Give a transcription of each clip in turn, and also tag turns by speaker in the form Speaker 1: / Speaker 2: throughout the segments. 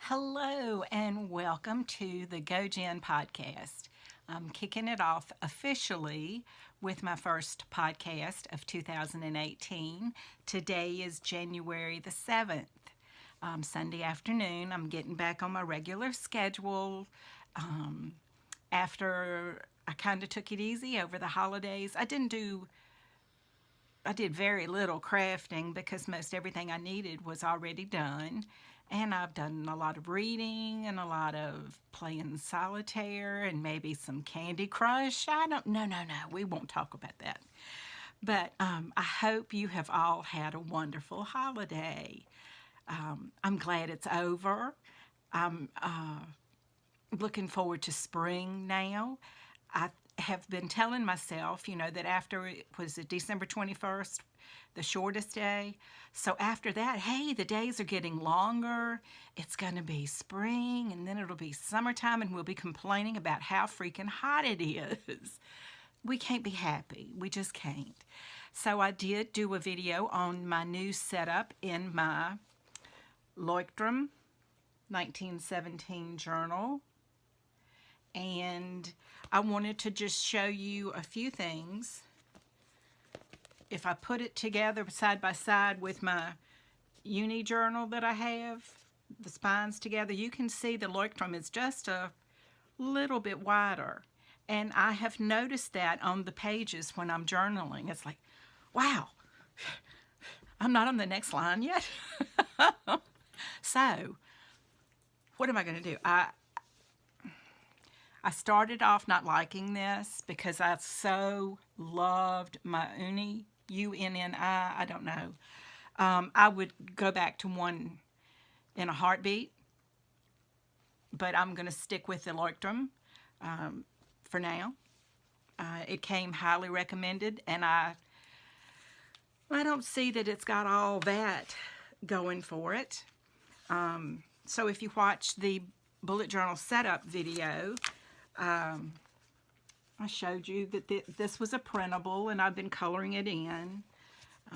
Speaker 1: Hello and welcome to the gojenn podcast. I'm kicking it off officially with my first podcast of 2018. Today is January the 7th, Sunday afternoon. I'm getting back on my regular schedule after I kind of took it easy over the holidays. I did very little crafting because most everything I needed was already done. And I've done a lot of reading and a lot of playing solitaire and maybe some Candy Crush. No, we won't talk about that. But I hope you have all had a wonderful holiday. I'm glad it's over. I'm looking forward to spring now. I have been telling myself, that after it was December 21st, the shortest day. So after that, hey, the days are getting longer. It's going to be spring, and then it'll be summertime, and we'll be complaining about how freaking hot it is. We can't be happy. We just can't. So I did do a video on my new setup in my Leuchtturm 1917 journal. And I wanted to just show you a few things. If I put it together side by side with my uni journal that I have, the spines together, you can see the Leuchtturm is just a little bit wider. And I have noticed that on the pages when I'm journaling. It's like, wow, I'm not on the next line yet. So, what am I going to do? I started off not liking this because I so loved my uni, U-N-N-I, I don't know. I would go back to one in a heartbeat, but I'm going to stick with the Leuchtturm for now. It came highly recommended, and I don't see that it's got all that going for it. So if you watch the bullet journal setup video, I showed you that this was a printable, and I've been coloring it in.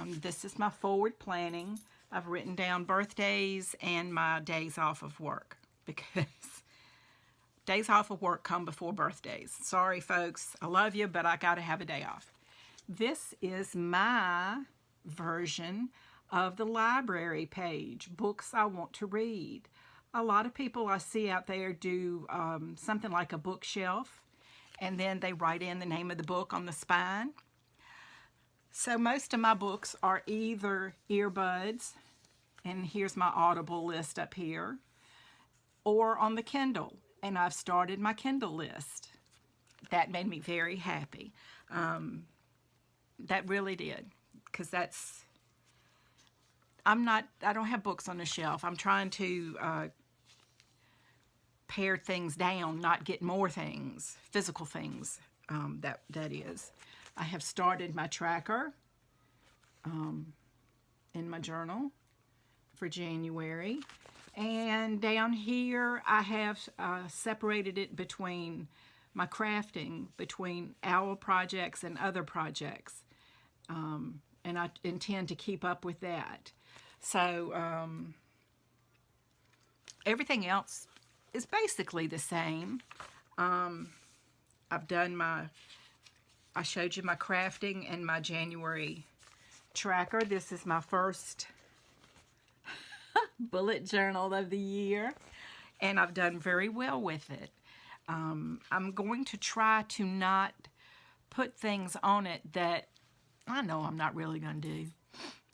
Speaker 1: This is my forward planning. I've written down birthdays and my days off of work because days off of work come before birthdays. Sorry, folks. I love you, but I got to have a day off. This is my version of the library page, books I want to read. A lot of people I see out there do something like a bookshelf, and then they write in the name of the book on the spine. So most of my books are either earbuds, and here's my Audible list up here, or on the Kindle, and I've started my Kindle list. That made me very happy. That really did, because I don't have books on the shelf. I'm trying to pare things down, not get more things, physical things, that is. I have started my tracker in my journal for January. And down here I have separated it between my crafting, between owl projects and other projects. And I intend to keep up with that. So everything else is basically the same. I've done I showed you my crafting and my January tracker. This is my first bullet journal of the year, and I've done very well with it. I'm going to try to not put things on it that I know I'm not really going to do.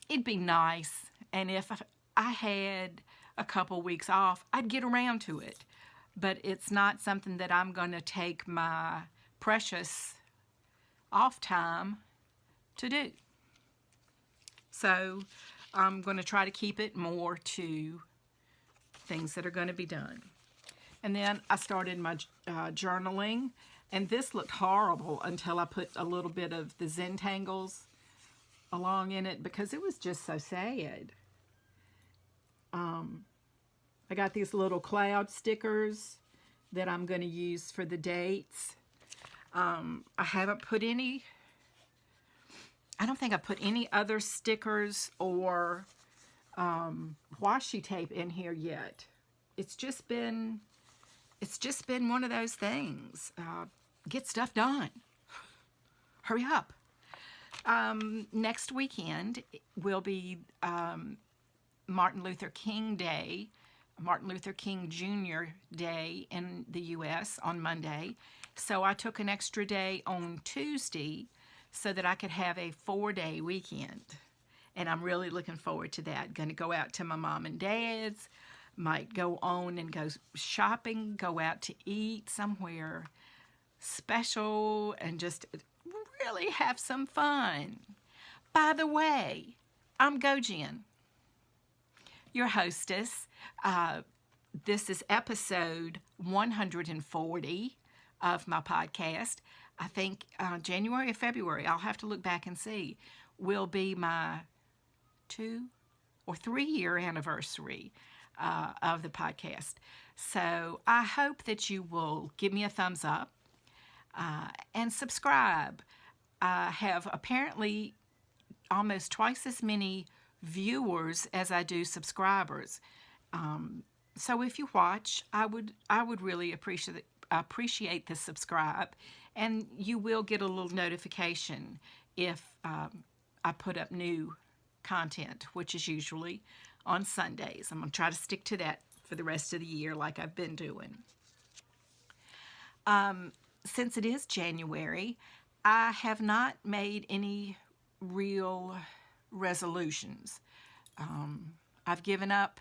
Speaker 1: It'd be nice, and if I had a couple weeks off, I'd get around to it. But it's not something that I'm going to take my precious off time to do. So I'm going to try to keep it more to things that are going to be done. And then I started my journaling, and this looked horrible until I put a little bit of the Zentangles along in it because it was just so sad. I got these little cloud stickers that I'm going to use for the dates. I haven't put any, I don't think I put any other stickers or washi tape in here yet. it's just been one of those things. Get stuff done. Hurry up. Next weekend will be Martin Luther King Day, Martin Luther King Jr. Day in the U.S. on Monday. So I took an extra day on Tuesday so that I could have a 4-day weekend. And I'm really looking forward to that. Going to go out to my mom and dad's, might go on and go shopping, go out to eat somewhere special, and just really have some fun. By the way, I'm Gojenn, your hostess. This is episode 140 of my podcast. I think January or February, I'll have to look back and see, will be my 2 or 3 year anniversary of the podcast. So I hope that you will give me a thumbs up and subscribe. I have apparently almost twice as many viewers as I do subscribers. So if you watch, I would really appreciate the subscribe, and you will get a little notification if I put up new content, which is usually on Sundays. I'm going to try to stick to that for the rest of the year like I've been doing. Since it is January, I have not made any real resolutions. I've given up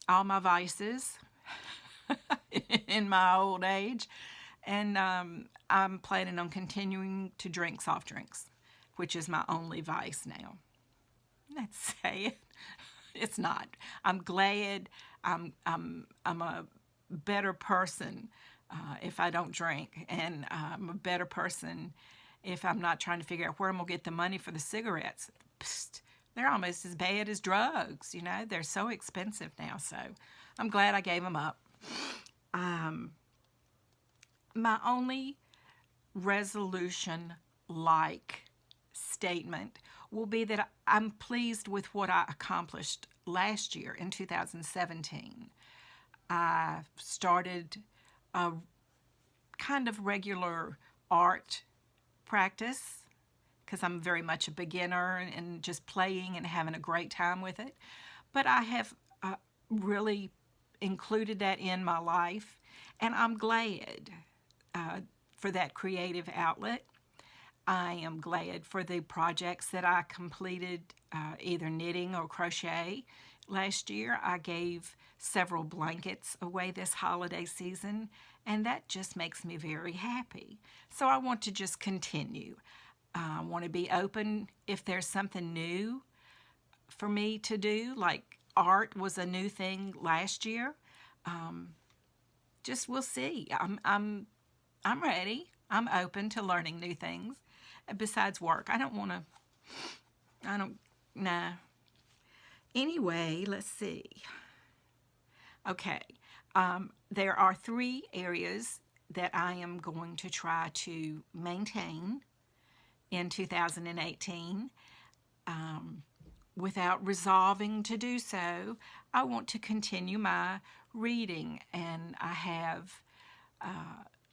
Speaker 1: all my vices in my old age, and I'm planning on continuing to drink soft drinks, which is my only vice now. That's sad. It's not. I'm glad I'm a better person if I don't drink, and I'm a better person if I'm not trying to figure out where I'm going to get the money for the cigarettes. Psst, they're almost as bad as drugs, you know. They're so expensive now, so I'm glad I gave them up. My only resolution-like statement will be that I'm pleased with what I accomplished last year in 2017. I started a kind of regular art practice because I'm very much a beginner and just playing and having a great time with it. But I have really included that in my life, and I'm glad for that creative outlet. I am glad for the projects that I completed, either knitting or crochet. Last year, I gave several blankets away this holiday season, and that just makes me very happy. So I want to just continue. I want to be open if there's something new for me to do, like art was a new thing last year. Just we'll see. I'm ready. I'm open to learning new things. Besides work, nah. Anyway, let's see. Okay, there are 3 areas that I am going to try to maintain in 2018. Without resolving to do so, I want to continue my reading, and I have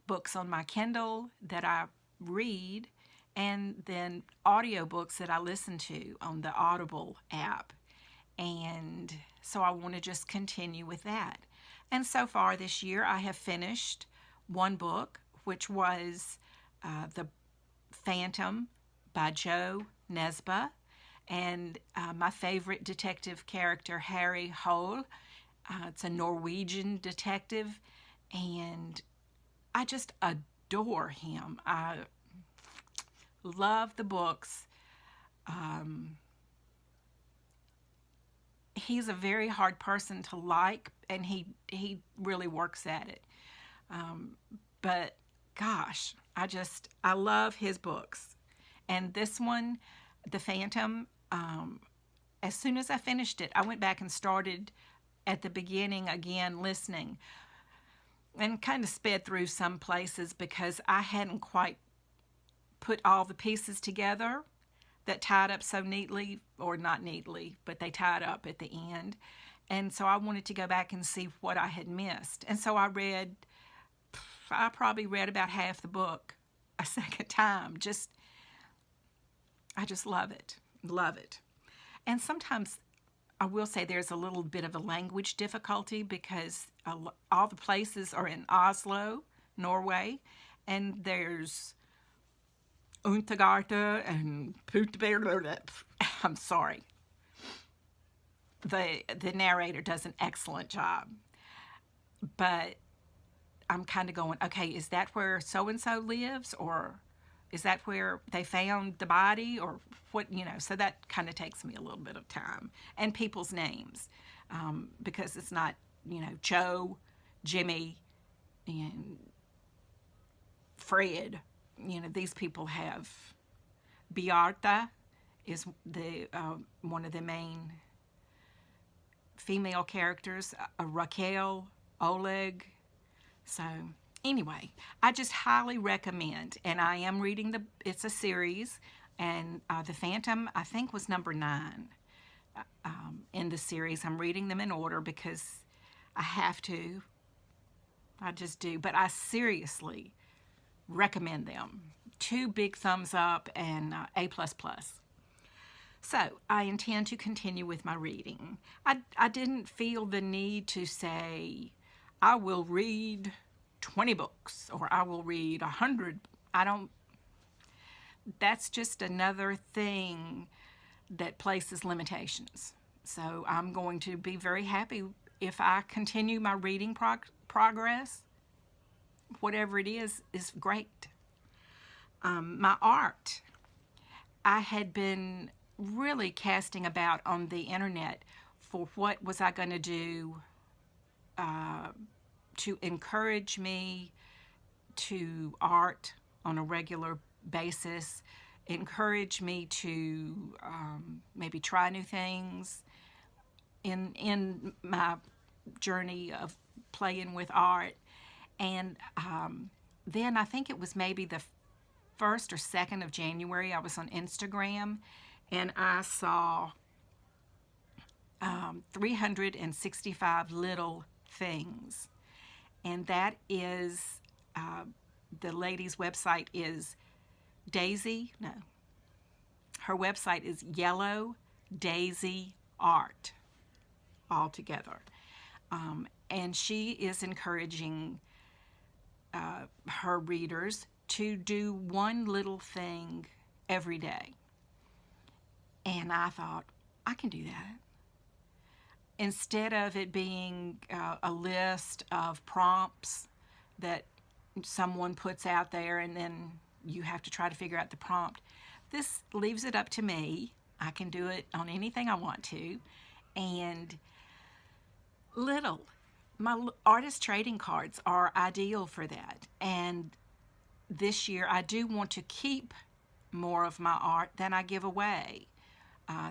Speaker 1: books on my Kindle that I read, and then audiobooks that I listen to on the Audible app. And so I want to just continue with that. And so far this year, I have finished one book, which was The Phantom by Jo Nesbø. And my favorite detective character, Harry Hole. It's a Norwegian detective, and I just adore him. I love the books. He's a very hard person to like, and he really works at it. But gosh, I love his books. And this one, The Phantom, as soon as I finished it, I went back and started at the beginning again, listening, and kind of sped through some places because I hadn't quite put all the pieces together that tied up so neatly, or not neatly, but they tied up at the end. And so I wanted to go back and see what I had missed. And so I probably read about half the book a second time. I just love it. Love it. And sometimes I will say there's a little bit of a language difficulty because all the places are in Oslo, Norway, and there's Untergarte and I'm sorry. The narrator does an excellent job. But I'm kind of going, okay, is that where so-and-so lives? Or is that where they found the body? Or what, so that kind of takes me a little bit of time. And people's names, because it's not, Joe, Jimmy, and Fred. These people have, Beata is one of the main female characters, Raquel, Oleg. So anyway, I just highly recommend, and I am reading it's a series, and The Phantom, I think, was number 9 in the series. I'm reading them in order because I have to. I just do. But I seriously recommend them. 2 big thumbs up and A++. So I intend to continue with my reading. I didn't feel the need to say, I will read 20 books or I will read 100. That's just another thing that places limitations. So I'm going to be very happy if I continue my reading progress. Whatever it is great. My art, I had been really casting about on the internet for what was I going to do to encourage me to art on a regular basis, encourage me to maybe try new things in my journey of playing with art. And then I think it was maybe the 1st or 2nd of January, I was on Instagram and I saw 365 little things. And that is, the lady's website is her website is Yellow Daisy Art altogether. And she is encouraging her readers to do one little thing every day. And I thought, I can do that. Instead of it being a list of prompts that someone puts out there and then you have to try to figure out the prompt, this leaves it up to me. I can do it on anything I want to. And my artist trading cards are ideal for that. And this year I do want to keep more of my art than I give away.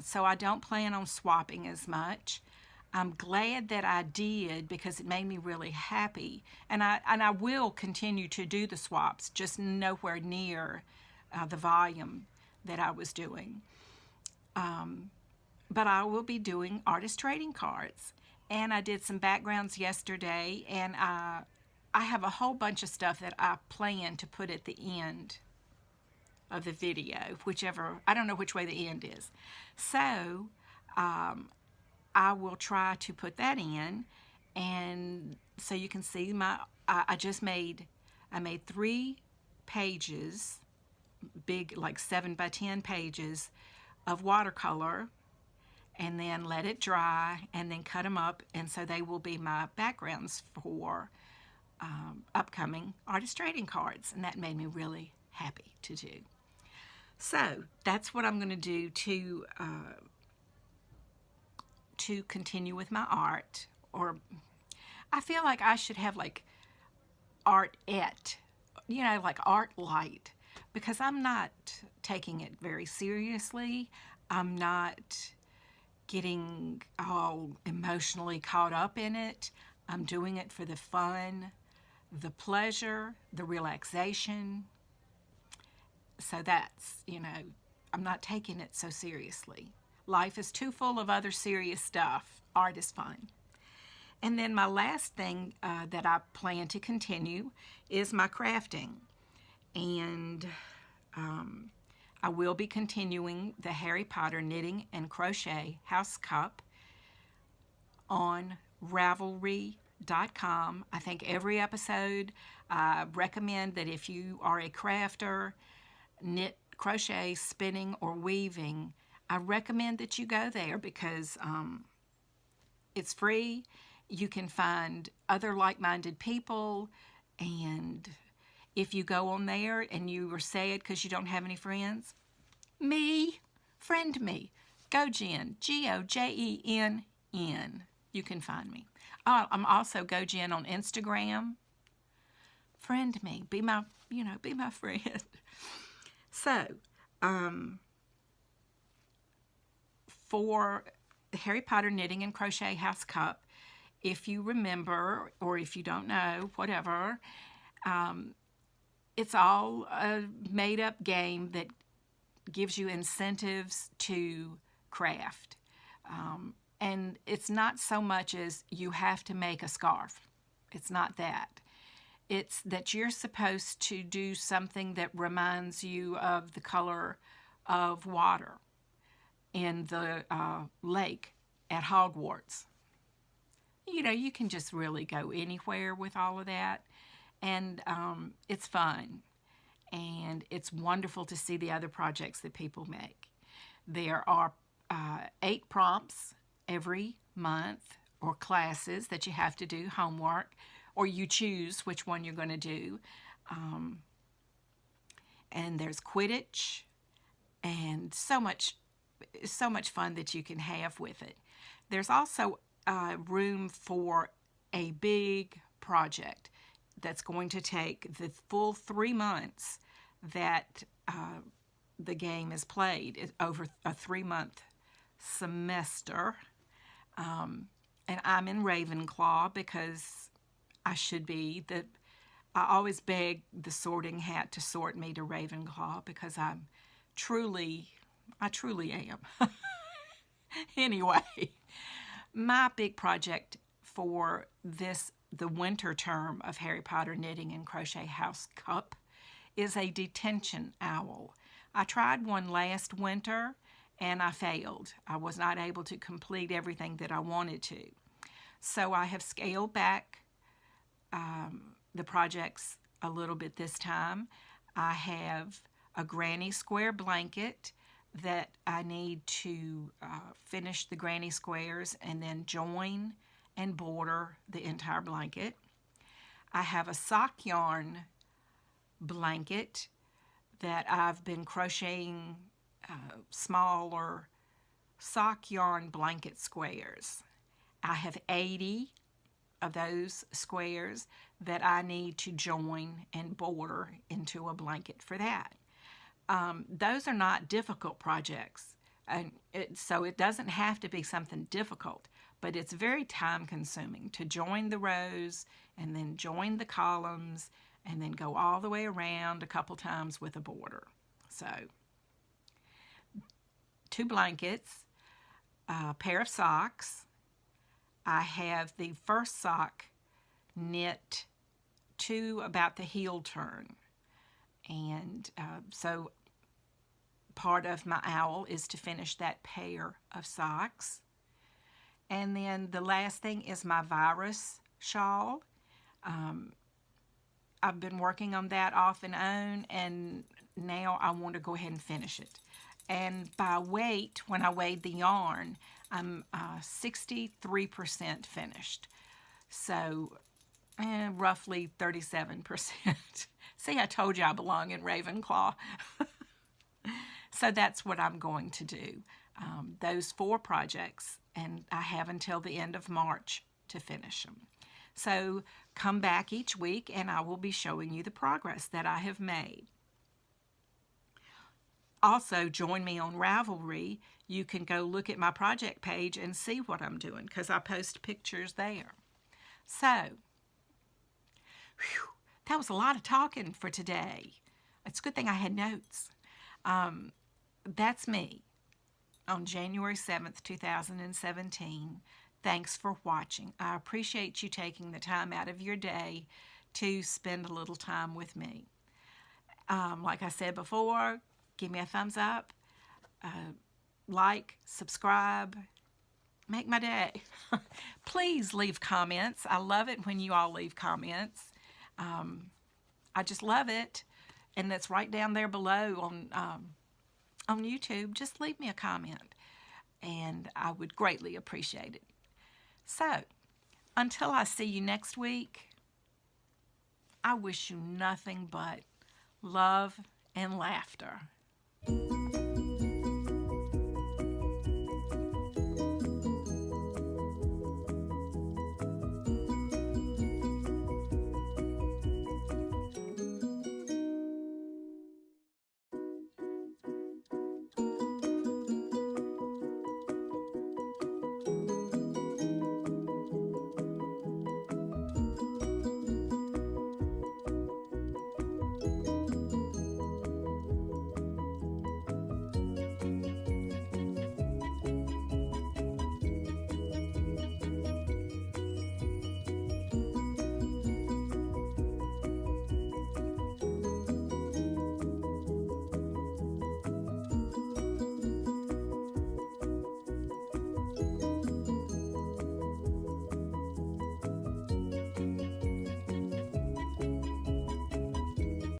Speaker 1: So I don't plan on swapping as much. I'm glad that I did because it made me really happy. And I will continue to do the swaps, just nowhere near the volume that I was doing. But I will be doing artist trading cards. And I did some backgrounds yesterday, and I have a whole bunch of stuff that I plan to put at the end of the video, I don't know which way the end is. So I will try to put that in, and so you can see I made 3 pages, big, like 7 by 10 pages of watercolor, and then let it dry, and then cut them up, and so they will be my backgrounds for upcoming artist trading cards, and that made me really happy to do. So that's what I'm going to do to continue with my art. Or I feel like I should have like art-ette, like art light, because I'm not taking it very seriously. I'm not getting all emotionally caught up in it. I'm doing it for the fun, the pleasure, the relaxation. So that's, I'm not taking it so seriously. Life is too full of other serious stuff art is fun. And then my last thing that I plan to continue is my crafting. And I will be continuing the Harry Potter Knitting and Crochet House Cup on Ravelry.com. I think every episode I recommend that if you are a crafter, knit, crochet, spinning, or weaving, I recommend that you go there because it's free. You can find other like-minded people, and if you go on there and you are sad because you don't have any friends, friend me. Gojenn, Gojenn. You can find me. I'm also gojenn on Instagram. Friend me. Be my friend. So, for the Harry Potter Knitting and Crochet House Cup, if you remember, or if you don't know, whatever, it's all a made-up game that gives you incentives to craft. And it's not so much as you have to make a scarf. It's not that. It's that you're supposed to do something that reminds you of the color of water in the lake at Hogwarts. You know, you can just really go anywhere with all of that. And it's fun. And it's wonderful to see the other projects that people make. There are 8 prompts every month, or classes that you have to do, homework, or you choose which one you're going to do. And there's Quidditch, and so much fun that you can have with it. There's also room for a big project that's going to take the full 3 months that the game is played, over a 3-month semester. And I'm in Ravenclaw because I should be. I always beg the sorting hat to sort me to Ravenclaw because I truly am. Anyway, my big project for the winter term of Harry Potter Knitting and Crochet House Cup is a detention owl. I tried one last winter and I failed. I was not able to complete everything that I wanted to. So I have scaled back the projects a little bit this time. I have a granny square blanket that I need to finish the granny squares and then join and border the entire blanket. I have a sock yarn blanket that I've been crocheting smaller sock yarn blanket squares. I have 80 of those squares that I need to join and border into a blanket for that. Those are not difficult projects, and so it doesn't have to be something difficult, but it's very time consuming to join the rows and then join the columns and then go all the way around a couple times with a border. So 2 blankets, a pair of socks. I have the first sock knit to about the heel turn. And so part of my owl is to finish that pair of socks. And then the last thing is my virus shawl. I've been working on that off and on, and now I want to go ahead and finish it. And by weight, when I weighed the yarn, I'm 63% finished. So roughly 37%. See, I told you I belong in Ravenclaw. So that's what I'm going to do. Those 4 projects, and I have until the end of March to finish them. So come back each week and I will be showing you the progress that I have made. Also, join me on Ravelry. You can go look at my project page and see what I'm doing because I post pictures there. So, that was a lot of talking for today. It's a good thing I had notes. That's me on January 7th, 2017, Thanks for watching. I appreciate you taking the time out of your day to spend a little time with me. Like I said before, give me a thumbs up, like, subscribe, make my day. Please leave comments. I love it when you all leave comments. I just love it. And that's right down there below on YouTube. Just leave me a comment, and I would greatly appreciate it. So, until I see you next week, I wish you nothing but love and laughter.